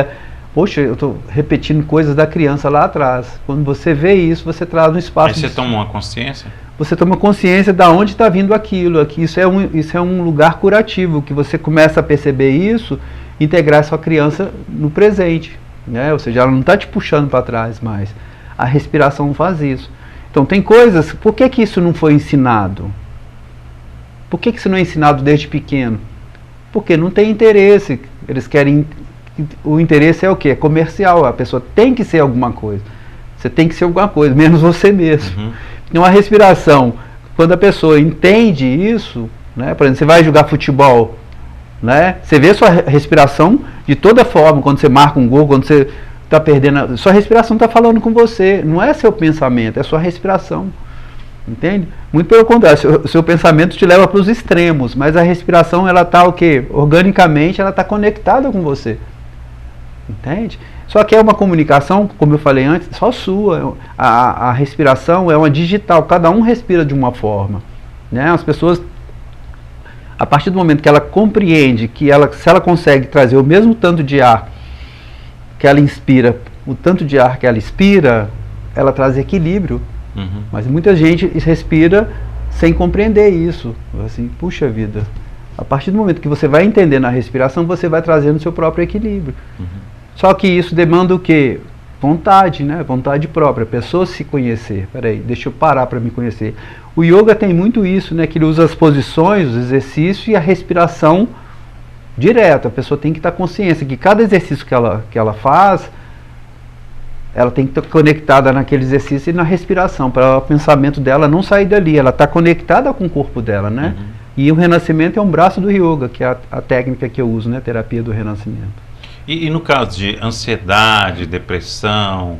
poxa, eu estou repetindo coisas da criança lá atrás. Quando você vê isso, você traz um espaço. Aí você toma uma consciência? Você toma consciência de onde está vindo aquilo. Aqui, isso é um lugar curativo, que você começa a perceber isso, integrar sua criança no presente, né? Ou seja, ela não está te puxando para trás mais. A respiração faz isso. Então tem coisas, por que isso não foi ensinado? Por que isso não é ensinado desde pequeno? Porque não tem interesse. Eles querem... O interesse é o quê? É comercial. A pessoa tem que ser alguma coisa. Você tem que ser alguma coisa, menos você mesmo. Então a respiração, quando a pessoa entende isso, né? Por exemplo, você vai jogar futebol, né? Você vê sua respiração de toda forma, quando você marca um gol, quando você está perdendo, sua respiração está falando com você, não é seu pensamento, é sua respiração, entende? Muito pelo contrário, seu pensamento te leva para os extremos, mas a respiração, ela está o quê? Organicamente, ela está conectada com você, entende? Só que é uma comunicação, como eu falei antes, só sua. A respiração é uma digital, cada um respira de uma forma, né? As pessoas, a partir do momento que ela compreende que se ela consegue trazer o mesmo tanto de ar que ela inspira, o tanto de ar que ela expira, ela traz equilíbrio. Mas muita gente respira sem compreender isso. Assim, puxa vida, a partir do momento que você vai entender na respiração, você vai trazendo o seu próprio equilíbrio. Só que isso demanda o quê? Vontade, né? Vontade própria, a pessoa se conhecer. Peraí, deixa eu parar para me conhecer. O yoga tem muito isso, né? Que ele usa as posições, os exercícios e a respiração direto. A pessoa tem que estar consciente que cada exercício que ela faz, ela tem que estar conectada naquele exercício e na respiração, para o pensamento dela não sair dali. Ela está conectada com o corpo dela, né? E o renascimento é um braço do yoga, que é a técnica que eu uso, né? Terapia do renascimento. E no caso de ansiedade, depressão,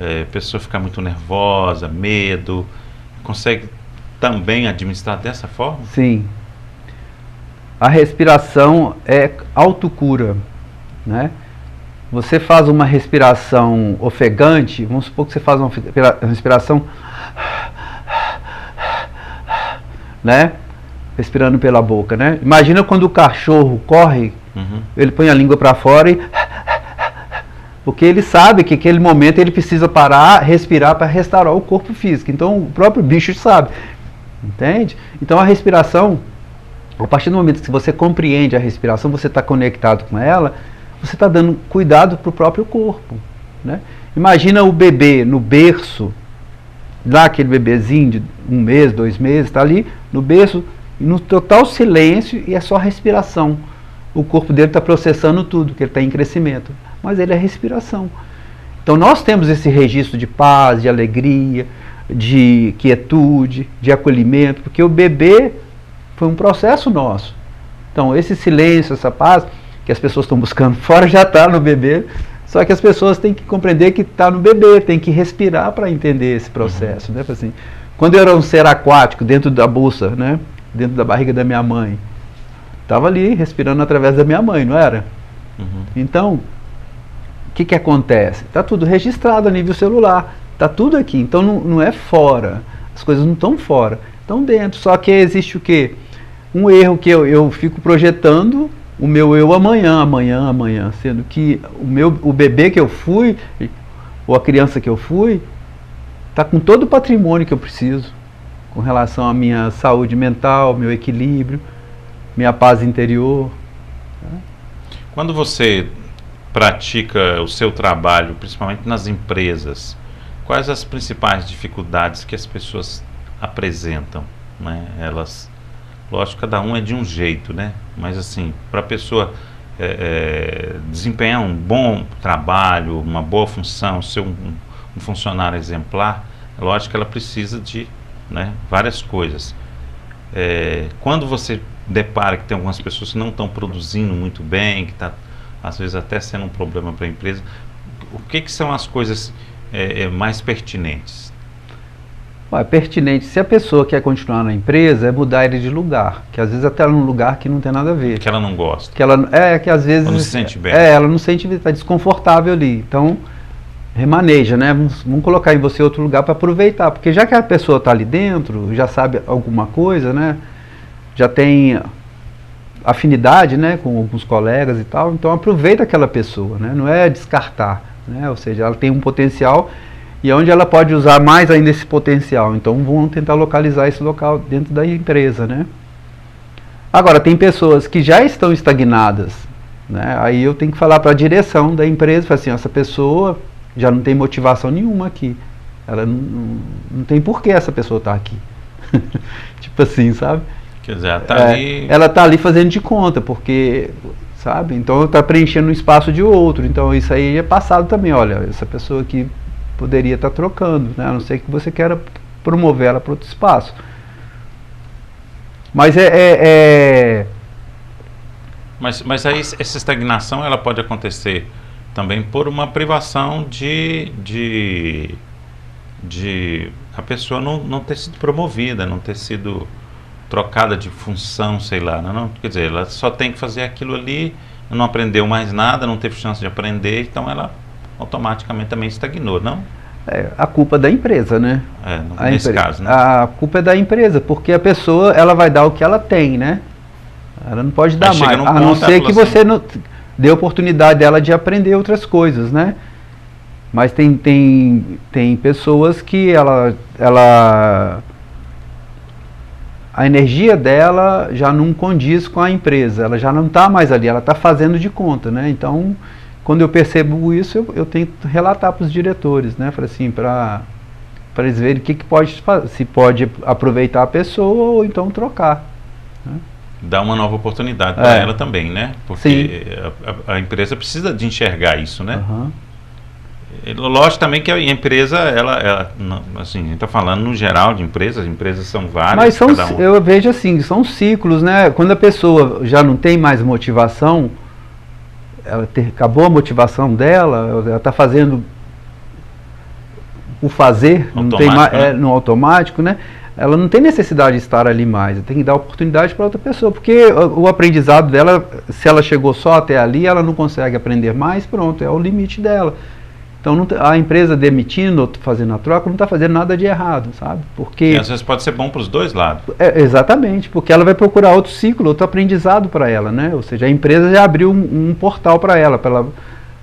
a pessoa fica muito nervosa, medo, consegue também administrar dessa forma? Sim. A respiração é autocura, né? Você faz uma respiração ofegante, vamos supor que você faz uma respiração, né? Respirando pela boca, né? Imagina quando o cachorro corre, ele põe a língua para fora e Porque ele sabe que aquele momento ele precisa parar, respirar para restaurar o corpo físico. Então o próprio bicho sabe, entende? Então a respiração, a partir do momento que você compreende a respiração, você está conectado com ela, você está dando cuidado para o próprio corpo, né? Imagina o bebê no berço, lá aquele bebezinho de 1 mês, 2 meses, está ali no berço, no total silêncio, e é só respiração. O corpo dele está processando tudo, que ele está em crescimento, mas ele é respiração. Então nós temos esse registro de paz, de alegria, de quietude, de acolhimento, porque o bebê foi um processo nosso. Então esse silêncio, essa paz que as pessoas estão buscando fora já está no bebê, só que as pessoas têm que compreender que está no bebê, tem que respirar para entender esse processo, né? Assim, quando eu era um ser aquático dentro da bolsa, né, dentro da barriga da minha mãe, estava ali respirando através da minha mãe, não era? Então, o que acontece? Está tudo registrado a nível celular, está tudo aqui, então não é fora, as coisas não estão fora, estão dentro, só que existe o quê? Um erro que eu fico projetando o meu eu amanhã, sendo que o bebê que eu fui, ou a criança que eu fui, está com todo o patrimônio que eu preciso, com relação à minha saúde mental, meu equilíbrio, minha paz interior. Quando você pratica o seu trabalho, principalmente nas empresas, quais as principais dificuldades que as pessoas apresentam, né? Elas, lógico, cada um é de um jeito, né? Mas assim, para a pessoa desempenhar um bom trabalho, uma boa função, ser um funcionário exemplar, é lógico que ela precisa de, né, várias coisas. Quando você depara que tem algumas pessoas que não estão produzindo muito bem, que está às vezes até sendo um problema para a empresa, o que são as coisas mais pertinentes? Pertinente, se a pessoa quer continuar na empresa, é mudar ele de lugar, que às vezes até num lugar que não tem nada a ver. Que ela não gosta. Que às vezes... Ela não se sente bem. Ela não se sente bem, está desconfortável ali. Então, remaneja, né? Vamos colocar em você outro lugar para aproveitar, porque já que a pessoa está ali dentro, já sabe alguma coisa, né? Já tem afinidade, né, com alguns colegas e tal, então aproveita aquela pessoa, né? Não é descartar, né? Ou seja, ela tem um potencial e onde ela pode usar mais ainda esse potencial, então vamos tentar localizar esse local dentro da empresa, né? Agora, tem pessoas que já estão estagnadas, né? Aí eu tenho que falar para a direção da empresa, falar assim, essa pessoa já não tem motivação nenhuma aqui, ela não tem por que essa pessoa estar aqui. Tipo assim, sabe? Quer dizer, ela está ali fazendo de conta, porque, sabe? Então está preenchendo um espaço de outro, então isso aí é passado também, olha, essa pessoa aqui poderia estar trocando, né? A não ser que você queira promover ela para outro espaço. Mas Mas aí essa estagnação ela pode acontecer também por uma privação de a pessoa não ter sido promovida, não ter sido trocada de função, sei lá, não, quer dizer, ela só tem que fazer aquilo ali, não aprendeu mais nada, não teve chance de aprender, então ela automaticamente também estagnou, não? A culpa é da empresa, né? Nesse caso, né? A culpa é da empresa, porque a pessoa, ela vai dar o que ela tem, né? Ela não pode dar mais, a não ser que você não dê oportunidade dela de aprender outras coisas, né? Mas tem pessoas que a energia dela já não condiz com a empresa, ela já não está mais ali, ela está fazendo de conta, né? Então, quando eu percebo isso, eu tento relatar para os diretores, né? Para assim, para eles verem o que pode fazer, se pode aproveitar a pessoa ou então trocar, né? Dar uma nova oportunidade para ela também, né? Porque a empresa precisa de enxergar isso, né? Lógico também que a empresa, ela assim, a gente está falando no geral de empresas, são várias. Mas eu vejo assim, são ciclos, né? Quando a pessoa já não tem mais motivação, acabou a motivação dela, ela está fazendo o fazer, não tem mais, né? No automático, né? Ela não tem necessidade de estar ali mais, tem que dar oportunidade para outra pessoa, porque o aprendizado dela, se ela chegou só até ali, ela não consegue aprender mais, pronto, é o limite dela. Então a empresa demitindo, fazendo a troca, não está fazendo nada de errado, sabe? Porque e às vezes pode ser bom para os dois lados. Exatamente, porque ela vai procurar outro ciclo, outro aprendizado para ela, né? Ou seja, a empresa já abriu um portal para ela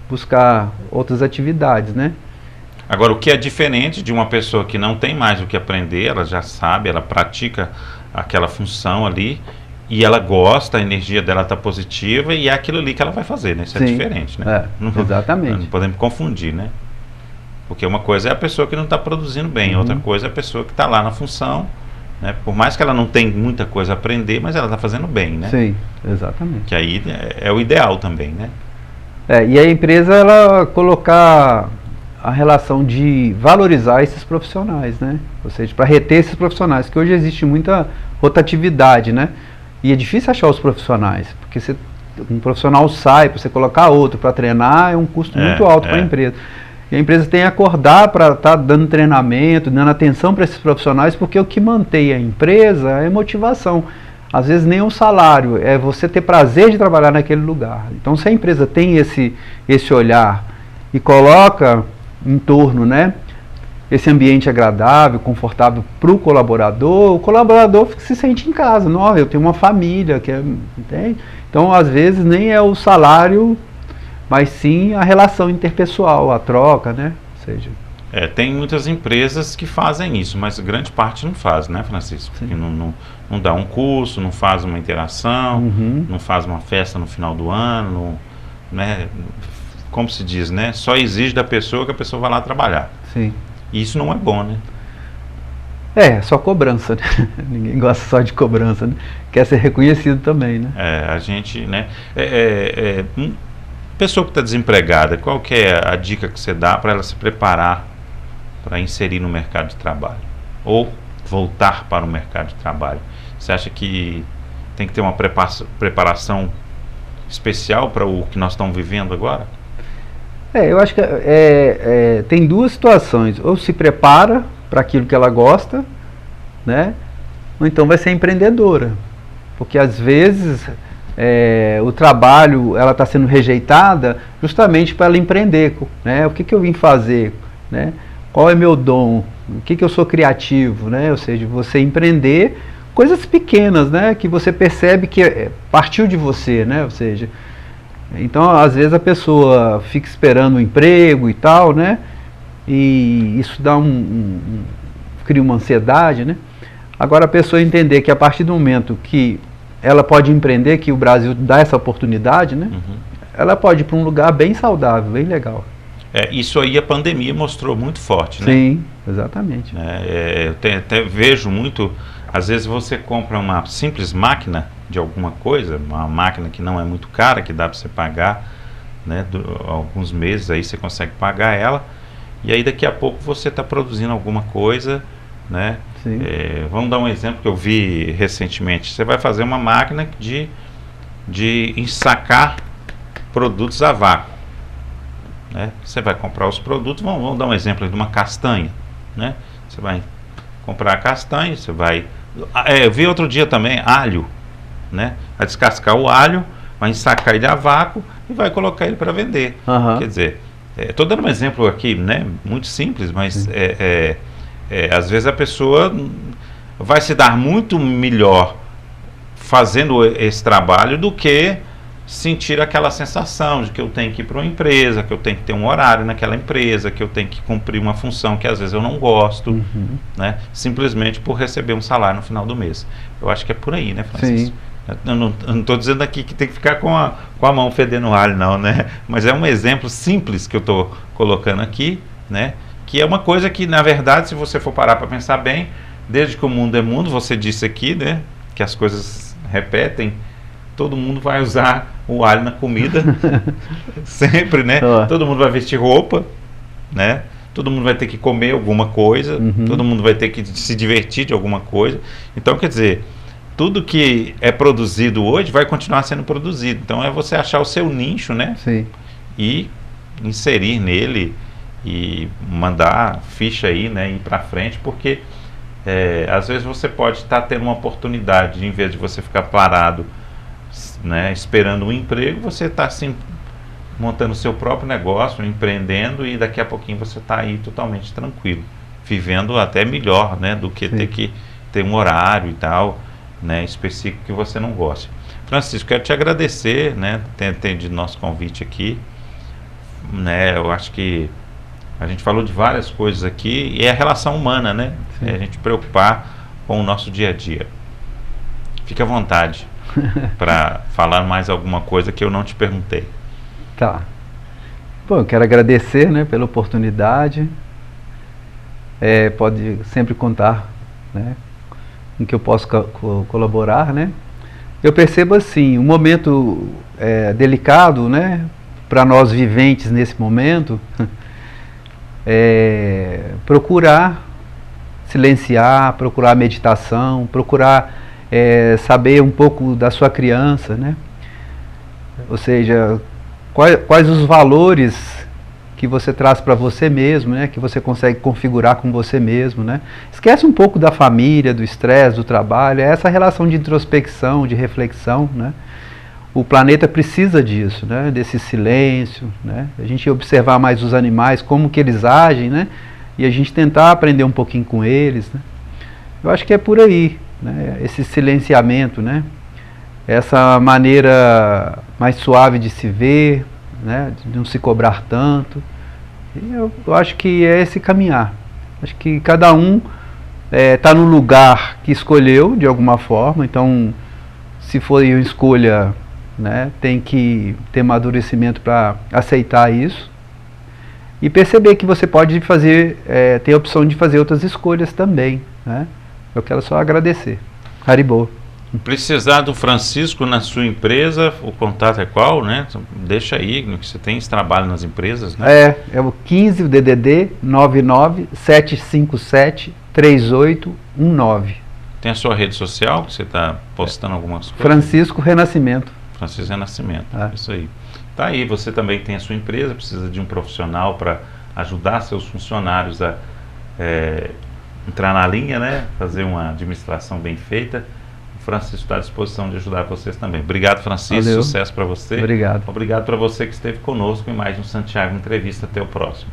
buscar outras atividades, né? Agora, o que é diferente de uma pessoa que não tem mais o que aprender, ela já sabe, ela pratica aquela função ali, e ela gosta, a energia dela está positiva, e é aquilo ali que ela vai fazer, né? Isso é diferente, né? Exatamente. Não podemos confundir, né? Porque uma coisa é a pessoa que não está produzindo bem, outra coisa é a pessoa que está lá na função, né? Por mais que ela não tenha muita coisa a aprender, mas ela está fazendo bem, né? Sim, exatamente. Que aí é o ideal também, né? E a empresa, ela colocar a relação de valorizar esses profissionais, né? Ou seja, para reter esses profissionais, que hoje existe muita rotatividade, né? E é difícil achar os profissionais, porque um profissional sai, para você colocar outro para treinar, é um custo muito alto para a empresa. E a empresa tem que acordar para estar dando treinamento, dando atenção para esses profissionais, porque o que mantém a empresa é motivação. Às vezes nem o salário, é você ter prazer de trabalhar naquele lugar. Então, se a empresa tem esse olhar e coloca em torno, né, esse ambiente agradável, confortável para o colaborador se sente em casa. Não, eu tenho uma família, entende? Então, às vezes, nem é o salário, mas sim a relação interpessoal, a troca, né? Ou seja, tem muitas empresas que fazem isso, mas grande parte não faz, né, Francisco? Que não dá um curso, não faz uma interação, não faz uma festa no final do ano, né? Como se diz, né? Só exige da pessoa que a pessoa vá lá trabalhar. Sim. E isso não é bom, né? Só cobrança, né? Ninguém gosta só de cobrança, né? Quer ser reconhecido também, né? A gente, né? Pessoa que está desempregada, qual que é a dica que você dá para ela se preparar para inserir no mercado de trabalho? Ou voltar para o mercado de trabalho? Você acha que tem que ter uma preparação especial para o que nós estamos vivendo agora? Eu acho que tem duas situações. Ou se prepara para aquilo que ela gosta, né? Ou então vai ser empreendedora. Porque às vezes o trabalho, ela está sendo rejeitada justamente para ela empreender, né? O que eu vim fazer, né? Qual é meu dom? O que eu sou criativo, né? Ou seja, você empreender coisas pequenas, né? Que você percebe que partiu de você, né? Ou seja, então às vezes a pessoa fica esperando um emprego e tal, né? E isso dá cria uma ansiedade, né? Agora a pessoa entender que a partir do momento que ela pode empreender, que o Brasil dá essa oportunidade, né? Ela pode ir para um lugar bem saudável, bem legal. Isso aí a pandemia mostrou muito forte, né? Sim, exatamente. Eu até vejo muito, às vezes você compra uma simples máquina de alguma coisa, uma máquina que não é muito cara, que dá para você pagar, né? Alguns meses aí você consegue pagar ela, e aí daqui a pouco você está produzindo alguma coisa, né? Vamos dar um exemplo que eu vi recentemente. Você vai fazer uma máquina de ensacar produtos a vácuo, né? Você vai comprar os produtos, vamos dar um exemplo de uma castanha, né? Você vai comprar a castanha, você vai... eu vi outro dia também alho, né? Vai descascar o alho, vai ensacar ele a vácuo e vai colocar ele para vender. Quer dizer, estou dando um exemplo aqui, né? Muito simples, mas às vezes a pessoa vai se dar muito melhor fazendo esse trabalho do que sentir aquela sensação de que eu tenho que ir para uma empresa, que eu tenho que ter um horário naquela empresa, que eu tenho que cumprir uma função que às vezes eu não gosto, né? Simplesmente por receber um salário no final do mês. Eu acho que é por aí, né, Francisco? Eu não estou dizendo aqui que tem que ficar com a mão fedendo alho, não, né? Mas é um exemplo simples que eu estou colocando aqui, né? Que é uma coisa que, na verdade, se você for parar para pensar bem, desde que o mundo é mundo, você disse aqui, né? Que as coisas repetem, todo mundo vai usar o alho na comida, sempre, né? Todo mundo vai vestir roupa, né? Todo mundo vai ter que comer alguma coisa, todo mundo vai ter que se divertir de alguma coisa. Então, quer dizer, tudo que é produzido hoje vai continuar sendo produzido. Então, é você achar o seu nicho, né? E inserir nele e mandar ficha aí, né? Ir para frente, porque às vezes você pode estar tendo uma oportunidade, em vez de você ficar parado, né, esperando um emprego, você está assim montando o seu próprio negócio, empreendendo, e daqui a pouquinho você está aí totalmente tranquilo, vivendo até melhor, né, do que ter que ter um horário e tal, né, específico que você não gosta. Francisco, quero te agradecer, né, ter atendido nosso convite aqui. né, eu acho que a gente falou de várias coisas aqui, e é a relação humana, né? Sim. É a gente preocupar com o nosso dia a dia. Fique à vontade para falar mais alguma coisa que eu não te perguntei. Tá. Bom, eu quero agradecer, né, pela oportunidade. Pode sempre contar, né, com que eu posso colaborar, né. Eu percebo assim, um momento delicado, né, para nós viventes nesse momento, procurar silenciar, procurar meditação, procurar saber um pouco da sua criança, né? Ou seja, quais os valores que você traz para você mesmo, né? Que você consegue configurar com você mesmo, né? Esquece um pouco da família, do estresse, do trabalho, é essa relação de introspecção, de reflexão, né? O planeta precisa disso, né? Desse silêncio, né? A gente observar mais os animais, como que eles agem, né? E a gente tentar aprender um pouquinho com eles, né? Eu acho que é por aí, né? Esse silenciamento, né? Essa maneira mais suave de se ver, né? De não se cobrar tanto. E eu acho que é esse caminhar. Acho que cada um está no lugar que escolheu, de alguma forma. Então, se for uma escolha, né, tem que ter amadurecimento para aceitar isso. E perceber que você pode fazer, ter a opção de fazer outras escolhas também, né? Eu quero só agradecer. Haribô. Precisar do Francisco na sua empresa, o contato é qual, né? Deixa aí, que você tem esse trabalho nas empresas, né? É o 15, o DDD 997573819. Tem a sua rede social, que você está postando algumas coisas? Francisco Renascimento. Francisco Renascimento, isso aí. Tá aí, você também tem a sua empresa, precisa de um profissional para ajudar seus funcionários a entrar na linha, né? Fazer uma administração bem feita. O Francisco está à disposição de ajudar vocês também. Obrigado, Francisco. Valeu. Sucesso para você. Obrigado. Obrigado para você que esteve conosco em mais um Santiago Entrevista. Até o próximo.